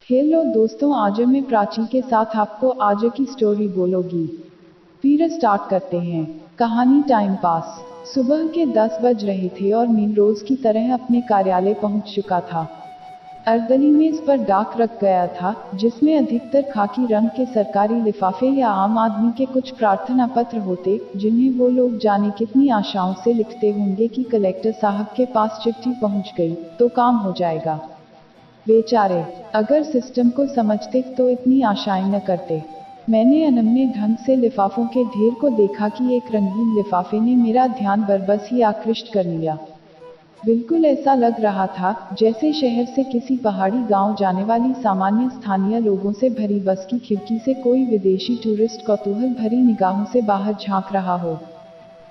Hello दोस्तों, आज मैं प्राची के साथ आपको आज की स्टोरी बोलोगी। फिर स्टार्ट करते हैं कहानी। Time pass. सुबह के 10 बज रहे थे और मैं रोज की तरह अपने कार्यालय पहुंच चुका था। अर्दली मेज पर डाक रख गया था, जिसमें अधिकतर खाकी रंग के सरकारी लिफाफे या आम आदमी के कुछ प्रार्थना पत्र होते, जिन्हें वो लोग जाने कितनी आशाओं से लिखते होंगे कि कलेक्टर साहब के पास चिट्ठी पहुंच गई तो काम हो जाएगा। बेचारे, अगर सिस्टम को समझते तो इतनी आशाएं न करते। मैंने अनमने ढंग से लिफाफों के ढेर को देखा कि एक रंगीन लिफाफे ने मेरा ध्यान बरबस ही आकृष्ट कर लिया। बिल्कुल ऐसा लग रहा था जैसे शहर से किसी पहाड़ी गांव जाने वाली सामान्य स्थानीय लोगों से भरी बस की खिड़की से कोई विदेशी टूरिस्ट कौतूहल भरी निगाहों से बाहर झांक रहा हो।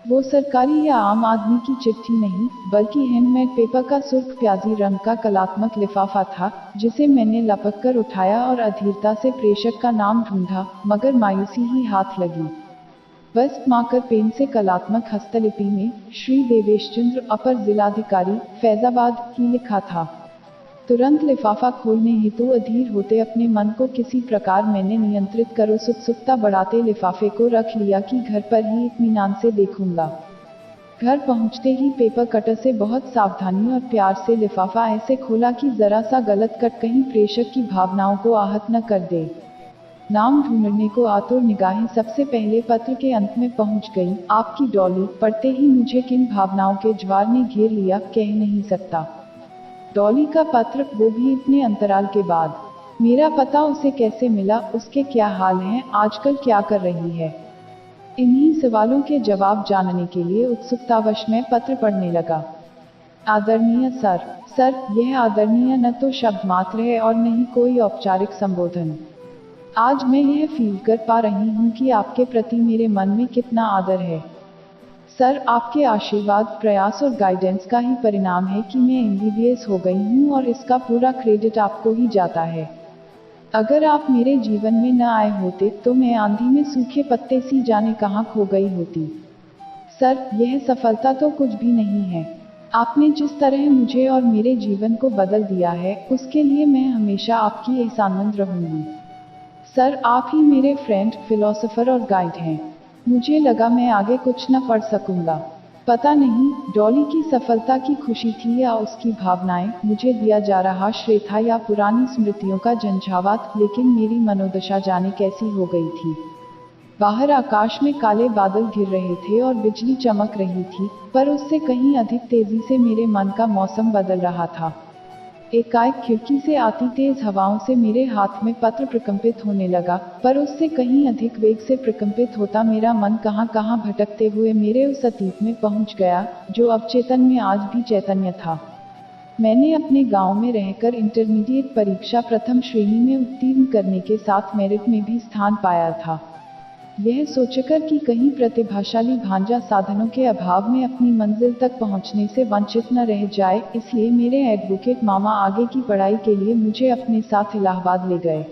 वो सरकारी या आम आदमी की चिट्ठी नहीं, बल्कि हैंडमेड पेपर का सुर्ख प्याजी रंग का कलात्मक लिफाफा था, जिसे मैंने लपक कर उठाया और अधीरता से प्रेषक का नाम ढूंढा, मगर मायूसी ही हाथ लगी। बस मार्कर पेन से कलात्मक हस्तलिपि में श्री देवेश चंद्र, अपर जिलाधिकारी, फैजाबाद ही लिखा था। तुरंत लिफाफा खोलने हेतु अधीर होते अपने मन को किसी प्रकार मैंने नियंत्रित कर उस उत्सुकता बढ़ाते लिफाफे को रख लिया कि घर पर ही इत्मीनान से देखूंगा। घर पहुंचते ही पेपर कटर से बहुत सावधानी और प्यार से लिफाफा ऐसे खोला कि जरा सा गलत कट कहीं प्रेषक की भावनाओं को आहत न कर दे। नाम ढूंढने को आतुर निगाहें सबसे पहले पत्र के अंत में पहुंच गई। आपकी डॉली। पढ़ते ही मुझे किन भावनाओं के ज्वार ने घेर लिया, कह नहीं सकता। डॉली का पत्र, वो भी इतने अंतराल के बाद। मेरा पता उसे कैसे मिला, उसके क्या हाल हैं, आजकल क्या कर रही है। इन्हीं सवालों के जवाब जानने के लिए उत्सुकतावश मैं पत्र पढ़ने लगा। आदरणीय सर। सर, यह आदरणीय न तो शब्द मात्र है और न ही कोई औपचारिक संबोधन। आज मैं यह फील कर पा रही हूँ कि आपके प्रति मेरे मन में कितना आदर है। सर, आपके आशीर्वाद, प्रयास और गाइडेंस का ही परिणाम है कि मैं एमबीबीएस हो गई हूँ और इसका पूरा क्रेडिट आपको ही जाता है। अगर आप मेरे जीवन में न आए होते तो मैं आंधी में सूखे पत्ते सी जाने कहाँ खो गई होती। सर, यह सफलता तो कुछ भी नहीं है। आपने जिस तरह मुझे और मेरे जीवन को बदल दिया है, उसके लिए मैं हमेशा आपकी एहसानमंद रहूंगी। सर, आप ही मेरे फ्रेंड, फिलोसोफर और गाइड हैं। मुझे लगा मैं आगे कुछ न पढ़ सकूंगा। पता नहीं, डॉली की सफलता की खुशी थी या उसकी भावनाएं, मुझे दिया जा रहा श्रेय था या पुरानी स्मृतियों का झंझावात, लेकिन मेरी मनोदशा जाने कैसी हो गई थी। बाहर आकाश में काले बादल घिर रहे थे और बिजली चमक रही थी, पर उससे कहीं अधिक तेजी से मेरे मन का मौसम बदल रहा था। एकाएक खिड़की से आती तेज हवाओं से मेरे हाथ में पत्र प्रकंपित होने लगा, पर उससे कहीं अधिक वेग से प्रकंपित होता मेरा मन कहां कहां भटकते हुए मेरे उस अतीत में पहुंच गया, जो अवचेतन में आज भी चैतन्य था। मैंने अपने गांव में रहकर इंटरमीडिएट परीक्षा प्रथम श्रेणी में उत्तीर्ण करने के साथ मेरिट में भी स्थान पाया था। यह सोचकर कि कहीं प्रतिभाशाली भांजा साधनों के अभाव में अपनी मंजिल तक पहुंचने से वंचित न रह जाए, इसलिए मेरे एडवोकेट मामा आगे की पढ़ाई के लिए मुझे अपने साथ इलाहाबाद ले गए।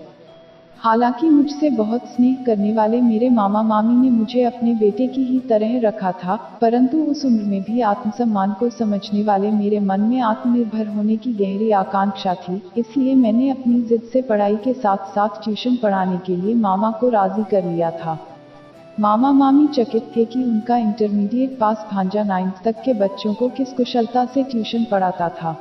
हालांकि मुझसे बहुत स्नेह करने वाले मेरे मामा मामी ने मुझे अपने बेटे की ही तरह रखा था, परंतु उस उम्र में भी आत्मसम्मान को समझने वाले मेरे मन में आत्मनिर्भर होने की गहरी आकांक्षा थी, इसलिए मैंने अपनी जिद से पढ़ाई के साथ साथ ट्यूशन पढ़ाने के लिए मामा को राजी कर लिया था। मामा मामी चकित थे कि उनका इंटरमीडिएट पास भांजा 9th तक के बच्चों को किस कुशलता से ट्यूशन पढ़ाता था।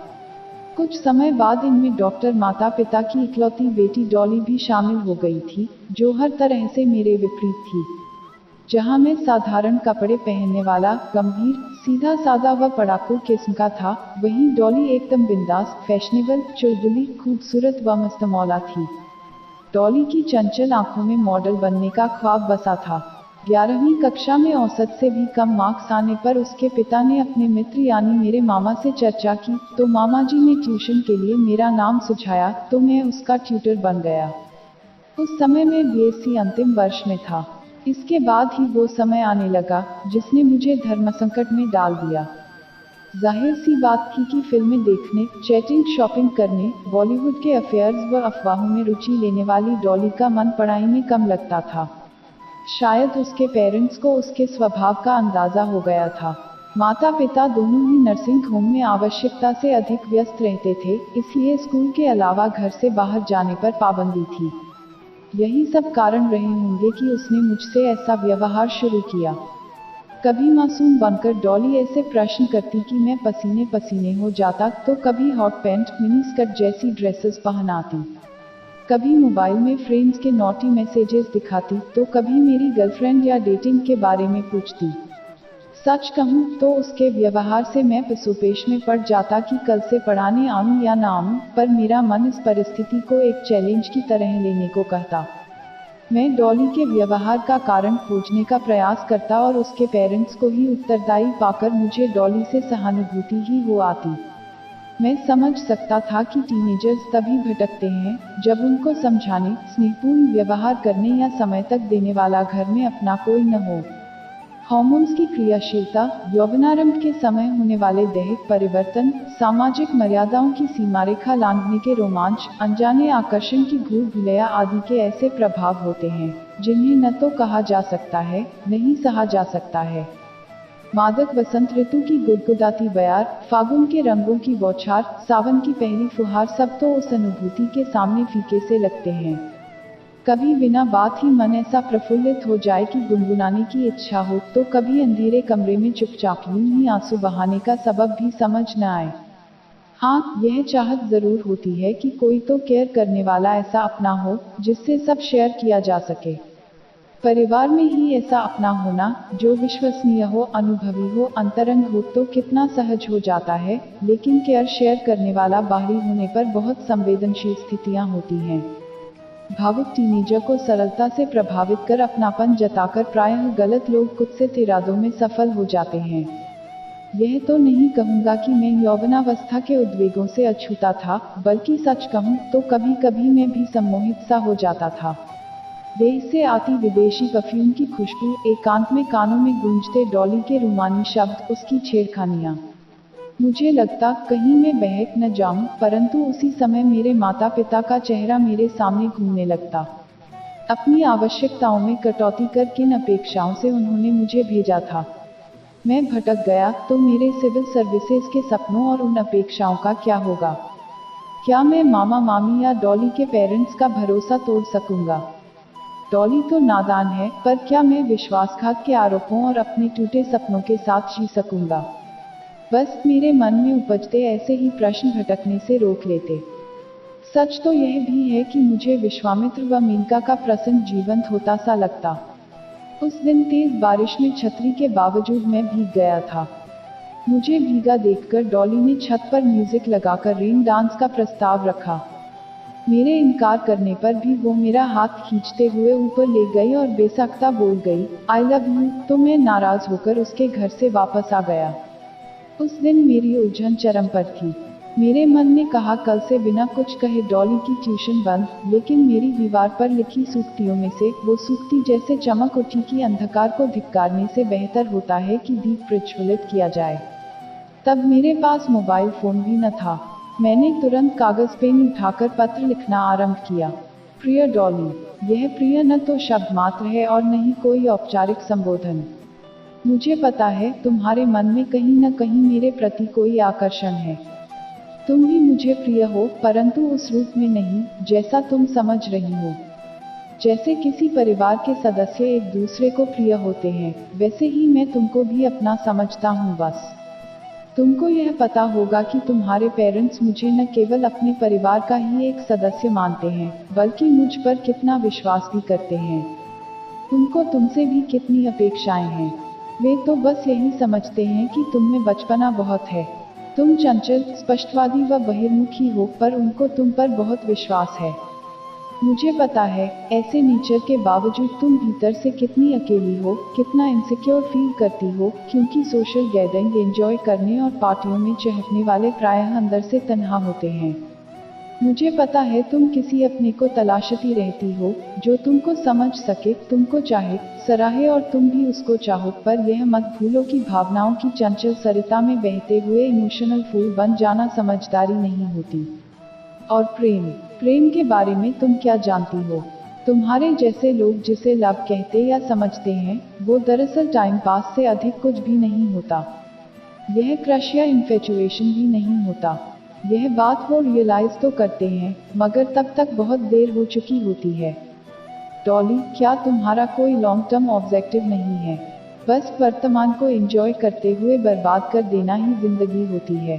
कुछ समय बाद इनमें डॉक्टर माता पिता की इकलौती बेटी डॉली भी शामिल हो गई थी, जो हर तरह से मेरे विपरीत थी। जहां मैं साधारण कपड़े पहनने वाला, गंभीर, सीधा सादा व पढ़ाकू किस्म का था, वहीं डॉली एकदम बिंदास, फैशनेबल, चुलबुली, खूबसूरत व मस्तमौला थी। डॉली की चंचल आंखों में मॉडल बनने का ख्वाब बसा था। 11वीं कक्षा में औसत से भी कम मार्क्स आने पर उसके पिता ने अपने मित्र यानी मेरे मामा से चर्चा की, तो मामा जी ने ट्यूशन के लिए मेरा नाम सुझाया, तो मैं उसका ट्यूटर बन गया। उस समय मैं बीएससी अंतिम वर्ष में था। इसके बाद ही वो समय आने लगा जिसने मुझे धर्म संकट में डाल दिया। जाहिर सी बात थी कि फिल्में देखने, चैटिंग, शॉपिंग करने, बॉलीवुड के अफेयर्स व अफवाहों में रुचि लेने वाली डॉली का मन पढ़ाई में कम लगता था। शायद उसके पेरेंट्स को उसके स्वभाव का अंदाजा हो गया था। माता पिता दोनों ही नर्सिंग होम में आवश्यकता से अधिक व्यस्त रहते थे, इसलिए स्कूल के अलावा घर से बाहर जाने पर पाबंदी थी। यही सब कारण रहे होंगे कि उसने मुझसे ऐसा व्यवहार शुरू किया। कभी मासूम बनकर डॉली ऐसे प्रश्न करती कि मैं पसीने पसीने हो जाता, तो कभी हॉट पैंट, मिनी स्कर्ट जैसी ड्रेसेस पहन आती। कभी मोबाइल में फ्रेंड्स के नॉटी मैसेजेस दिखाती, तो कभी मेरी गर्लफ्रेंड या डेटिंग के बारे में पूछती। सच कहूँ तो उसके व्यवहार से मैं पसोपेश में पड़ जाता कि कल से पढ़ाने आऊँ या ना आऊँ, पर मेरा मन इस परिस्थिति को एक चैलेंज की तरह लेने को कहता। मैं डॉली के व्यवहार का कारण खोजने का प्रयास करता और उसके पेरेंट्स को ही उत्तरदायी पाकर मुझे डॉली से सहानुभूति ही हो आती। मैं समझ सकता था कि टीनेजर्स तभी भटकते हैं जब उनको समझाने, स्नेहपूर्ण व्यवहार करने या समय तक देने वाला घर में अपना कोई न हो। हार्मोन्स की क्रियाशीलता, यौवनारंभ के समय होने वाले दैहिक परिवर्तन, सामाजिक मर्यादाओं की सीमारेखा लांघने के रोमांच, अनजाने आकर्षण की भूल भुलैया आदि के ऐसे प्रभाव होते हैं जिन्हें न तो कहा जा सकता है, नहीं सहा जा सकता है। मादक बसंत ऋतु की गुदगुदाती बयार, फागुन के रंगों की बौछार, सावन की पहली फुहार सब तो उस अनुभूति के सामने फीके से लगते हैं। कभी बिना बात ही मन ऐसा प्रफुल्लित हो जाए कि गुनगुनाने की इच्छा हो, तो कभी अंधेरे कमरे में चुपचाप यूं ही आंसू बहाने का सबब भी समझ न आए। हाँ, यह चाहत जरूर होती है कि कोई तो केयर करने वाला ऐसा अपना हो जिससे सब शेयर किया जा सके। परिवार में ही ऐसा अपना होना जो विश्वसनीय हो, अनुभवी हो, अंतरंग हो तो कितना सहज हो जाता है, लेकिन केयर शेयर करने वाला बाहरी होने पर बहुत संवेदनशील स्थितियां होती हैं। भावुक टीनेजर को सरलता से प्रभावित कर अपनापन जताकर प्रायः गलत लोग कुत्सित इरादों में सफल हो जाते हैं। यह तो नहीं कहूँगा कि मैं यौवनावस्था के उद्वेगों से अछूता था, बल्कि सच कहूँ तो कभी कभी मैं भी सम्मोहित सा हो जाता था। देह से आती विदेशी परफ्यूम की खुशबू, एकांत में कानों में गूंजते डॉली के रूमानी शब्द, उसकी छेड़खानियाँ। मुझे लगता कहीं मैं बहक न जाऊं, परंतु उसी समय मेरे माता पिता का चेहरा मेरे सामने घूमने लगता। अपनी आवश्यकताओं में कटौती कर किन अपेक्षाओं से उन्होंने मुझे भेजा था। मैं भटक गया तो मेरे सिविल सर्विसेज के सपनों और उन अपेक्षाओं का क्या होगा? क्या मैं मामा मामी या डॉली के पेरेंट्स का भरोसा तोड़ सकूंगा? डॉली तो नादान है, पर क्या मैं विश्वासघात के आरोपों और अपने टूटे सपनों के साथ जी सकूंगा? बस मेरे मन में उपजते ऐसे ही प्रश्न भटकने से रोक लेते। सच तो यह भी है कि मुझे विश्वामित्र व मेनका का प्रसंग जीवंत होता सा लगता। उस दिन तेज बारिश में छतरी के बावजूद मैं भीग गया था। मुझे भीगा देखकर डॉली ने छत पर म्यूजिक लगाकर रेन डांस का प्रस्ताव रखा। मेरे इनकार करने पर भी वो मेरा हाथ खींचते हुए ऊपर ले गई और बेसाख्ता बोल गई, आई लव यू, तो मैं नाराज होकर उसके घर से वापस आ गया। उस दिन मेरी उलझन चरम पर थी। मेरे मन ने कहा कल से बिना कुछ कहे डॉली की ट्यूशन बंद, लेकिन मेरी दीवार पर लिखी सूक्तियों में से वो सूक्ति जैसे चमक उठी कि अंधकार को धिक्कारने से बेहतर होता है कि दीप प्रज्वलित किया जाए। तब मेरे पास मोबाइल फोन भी न था। मैंने तुरंत कागज पेन उठाकर पत्र लिखना आरंभ किया। प्रिय डॉली, यह प्रिय न तो शब्द मात्र है और न ही कोई औपचारिक संबोधन। मुझे पता है तुम्हारे मन में कहीं न कहीं मेरे प्रति कोई आकर्षण है। तुम भी मुझे प्रिय हो, परंतु उस रूप में नहीं जैसा तुम समझ रही हो। जैसे किसी परिवार के सदस्य एक दूसरे को प्रिय होते हैं, वैसे ही मैं तुमको भी अपना समझता हूँ। बस तुमको यह पता होगा कि तुम्हारे पेरेंट्स मुझे न केवल अपने परिवार का ही एक सदस्य मानते हैं, बल्कि मुझ पर कितना विश्वास भी करते हैं। उनको तुमसे भी कितनी अपेक्षाएं हैं। वे तो बस यही समझते हैं कि तुम में बचपना बहुत है। तुम चंचल, स्पष्टवादी व बहिर्मुखी हो, पर उनको तुम पर बहुत विश्वास है। मुझे पता है, ऐसे नेचर के बावजूद तुम भीतर से कितनी अकेली हो, कितना इनसिक्योर फील करती हो, क्योंकि सोशल गैदरिंग एंजॉय करने और पार्टियों में चहकने वाले प्रायः अंदर से तन्हा होते हैं। मुझे पता है तुम किसी अपने को तलाशती रहती हो, जो तुमको समझ सके, तुमको चाहे, सराहे और तुम भी उसको चाहो, पर यह मत भूलो कि भावनाओं की चंचल सरिता में बहते हुए इमोशनल फूल बन जाना समझदारी नहीं होती। और प्रेम के बारे में तुम क्या जानती हो? तुम्हारे जैसे लोग जिसे लव कहते या समझते हैं, वो दरअसल टाइम पास से अधिक कुछ भी नहीं होता। यह क्रश या इन्फेचुएशन भी नहीं होता। यह बात वो रियलाइज तो करते हैं, मगर तब तक बहुत देर हो चुकी होती है। डॉली, क्या तुम्हारा कोई लॉन्ग टर्म ऑब्जेक्टिव नहीं है? बस वर्तमान को एंजॉय करते हुए बर्बाद कर देना ही जिंदगी होती है।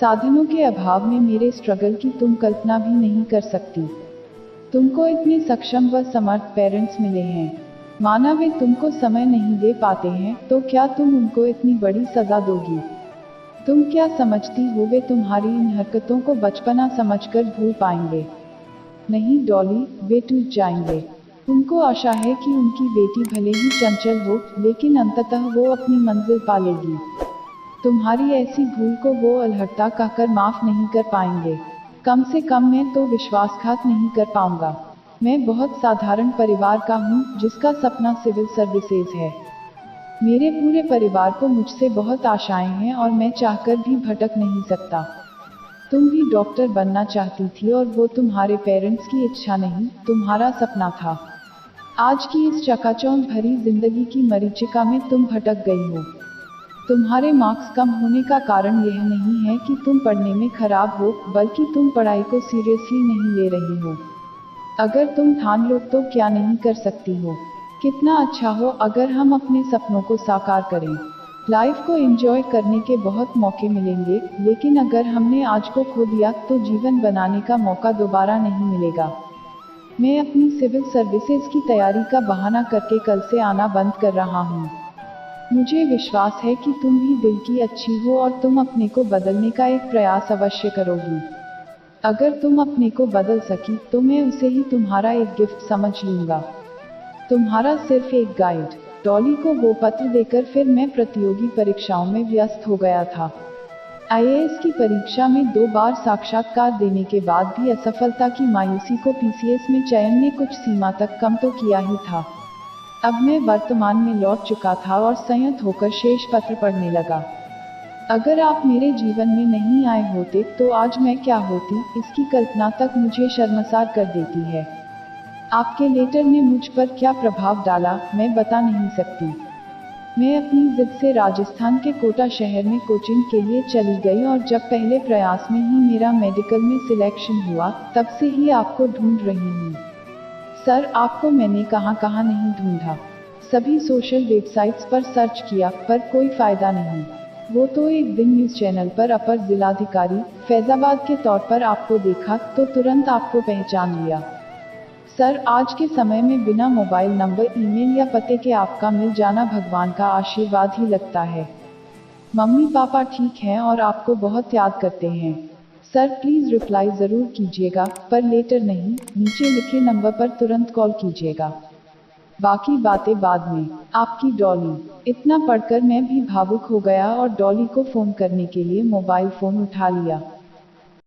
साधनों के अभाव में मेरे स्ट्रगल की तुम कल्पना भी नहीं कर सकती। तुमको इतने सक्षम व समर्थ पेरेंट्स मिले हैं, माना वे तुमको समय नहीं दे पाते हैं, तो क्या तुम उनको इतनी बड़ी सजा दोगी? तुम क्या समझती हो वे तुम्हारी इन हरकतों को बचपना समझकर भूल पाएंगे? नहीं डॉली, वे टूट जाएंगे। उनको आशा है कि उनकी बेटी भले ही चंचल हो, लेकिन अंततः वो अपनी मंजिल पा लेगी। तुम्हारी ऐसी भूल को वो अलहड़ता कहकर माफ नहीं कर पाएंगे। कम से कम मैं तो विश्वासघात नहीं कर पाऊंगा। मैं बहुत साधारण परिवार का हूँ, जिसका सपना सिविल सर्विसेज है। मेरे पूरे परिवार को मुझसे बहुत आशाएं हैं और मैं चाहकर भी भटक नहीं सकता। तुम भी डॉक्टर बनना चाहती थी और वो तुम्हारे पेरेंट्स की इच्छा नहीं, तुम्हारा सपना था। आज की इस चकाचौंध भरी जिंदगी की मरीचिका में तुम भटक गई हो। तुम्हारे मार्क्स कम होने का कारण यह नहीं है कि तुम पढ़ने में खराब हो, बल्कि तुम पढ़ाई को सीरियसली नहीं ले रही हो। अगर तुम ठान लो तो क्या नहीं कर सकती हो। कितना अच्छा हो अगर हम अपने सपनों को साकार करें। लाइफ को एंजॉय करने के बहुत मौके मिलेंगे, लेकिन अगर हमने आज को खो दिया तो जीवन बनाने का मौका दोबारा नहीं मिलेगा। मैं अपनी सिविल सर्विसेज की तैयारी का बहाना करके कल से आना बंद कर रहा हूँ। मुझे विश्वास है कि तुम भी दिल की अच्छी हो और तुम अपने को बदलने का एक प्रयास अवश्य करोगी। अगर तुम अपने को बदल सकी तो मैं उसे ही तुम्हारा एक गिफ्ट समझ लूंगा। तुम्हारा सिर्फ एक गाइड। डॉली को वो पत्र देकर फिर मैं प्रतियोगी परीक्षाओं में व्यस्त हो गया था। आईएएस की परीक्षा में 2 बार साक्षात्कार देने के बाद भी असफलता की मायूसी को पीसीएस में चयन ने कुछ सीमा तक कम तो किया ही था। अब मैं वर्तमान में लौट चुका था और संयत होकर शेष पत्र पढ़ने लगा। अगर आप मेरे जीवन में नहीं आए होते तो आज मैं क्या होती, इसकी कल्पना तक मुझे शर्मसार कर देती है। आपके लेटर ने मुझ पर क्या प्रभाव डाला, मैं बता नहीं सकती। मैं अपनी जिद से राजस्थान के कोटा शहर में कोचिंग के लिए चली गई और जब पहले प्रयास में ही मेरा मेडिकल में सिलेक्शन हुआ, तब से ही आपको ढूंढ रही हूँ। सर, आपको मैंने कहाँ कहाँ नहीं ढूंढा। सभी सोशल वेबसाइट्स पर सर्च किया, पर कोई फायदा नहीं। वो तो एक दिन न्यूज़ चैनल पर अपर जिलाधिकारी फैजाबाद के तौर पर आपको देखा तो तुरंत आपको पहचान लिया। सर, आज के समय में बिना मोबाइल नंबर, ईमेल या पते के आपका मिल जाना भगवान का आशीर्वाद ही लगता है। मम्मी पापा ठीक हैं और आपको बहुत याद करते हैं। सर, प्लीज़ रिप्लाई ज़रूर कीजिएगा, पर लेटर नहीं, नीचे लिखे नंबर पर तुरंत कॉल कीजिएगा। बाकी बातें बाद में। आपकी डॉली। इतना पढ़कर मैं भी भावुक हो गया और डॉली को फ़ोन करने के लिए मोबाइल फ़ोन उठा लिया।